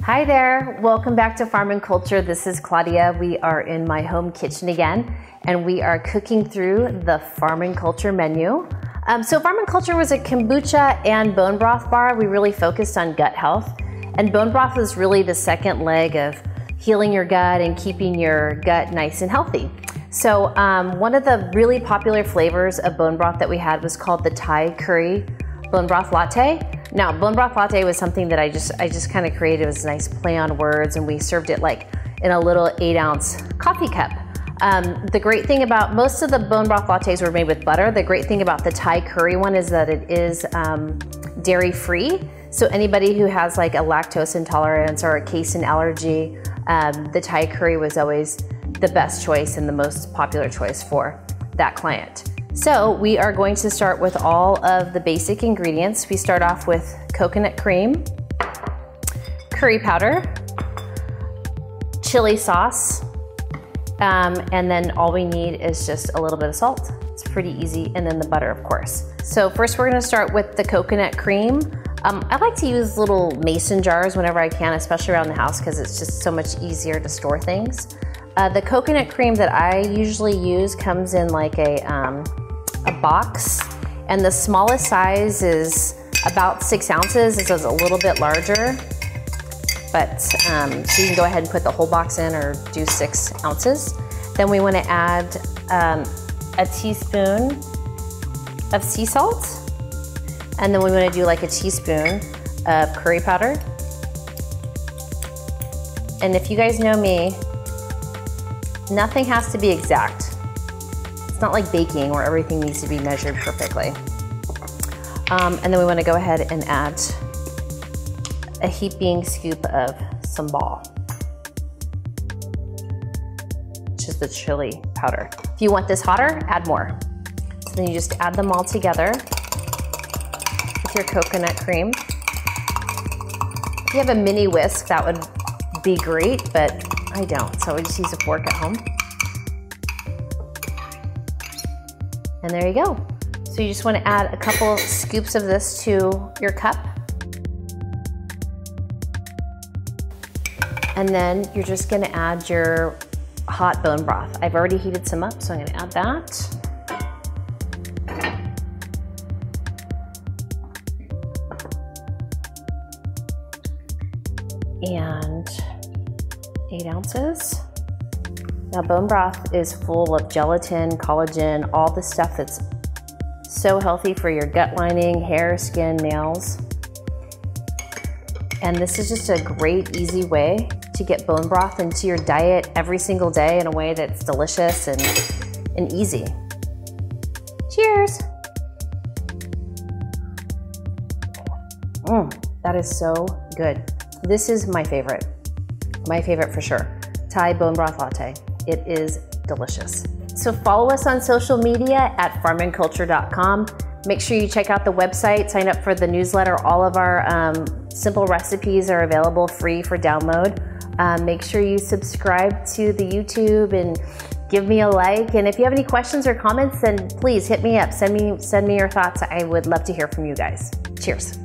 Hi there, welcome back to Farm and Culture. This is Claudia. We are in my home kitchen again, and we are cooking through the Farm and Culture menu. So Farm and Culture was a kombucha and bone broth bar. We really focused on gut health, and bone broth is really the second leg of healing your gut and keeping your gut nice and healthy. So one of the really popular flavors of bone broth that we had was called the Thai curry bone broth latte. Now, bone broth latte was something that I just kind of created. It was a nice play on words, and we served it like in a little 8-ounce coffee cup. The great thing about most of the bone broth lattes were made with butter. The great thing about the Thai curry one is that it is dairy free. So anybody who has like a lactose intolerance or a casein allergy, the Thai curry was always the best choice and the most popular choice for that client. So we are going to start with all of the basic ingredients. We start off with coconut cream, curry powder, chili sauce, and then all we need is just a little bit of salt. It's pretty easy, and then the butter, of course. So first we're gonna start with the coconut cream. I like to use little mason jars whenever I can, especially around the house, because it's just so much easier to store things. The coconut cream that I usually use comes in like a box, and the smallest size is about 6 ounces. This is a little bit larger, but so you can go ahead and put the whole box in or do 6 ounces. Then we want to add a teaspoon of sea salt, and then we want to do like a teaspoon of curry powder. And if you guys know me, nothing has to be exact. It's not like baking where everything needs to be measured perfectly. And then we want to go ahead and add a heaping scoop of sambal, which is the chili powder. If you want this hotter, add more. So then you just add them all together with your coconut cream. If you have a mini whisk, that would be great, but I don't, so we just use a fork at home. And there you go. So you just want to add a couple scoops of this to your cup. And then you're just going to add your hot bone broth. I've already heated some up, so I'm going to add that. And 8 ounces. Now, bone broth is full of gelatin, collagen, all the stuff that's so healthy for your gut lining, hair, skin, nails. And this is just a great, easy way to get bone broth into your diet every single day in a way that's delicious and easy. Cheers! That is so good. This is my favorite for sure. Thai bone broth latte. It is delicious. So follow us on social media at farmandculture.com. Make sure you check out the website, sign up for the newsletter. All of our simple recipes are available free for download. Make sure you subscribe to the YouTube and give me a like. And if you have any questions or comments, then please hit me up. Send me your thoughts. I would love to hear from you guys. Cheers.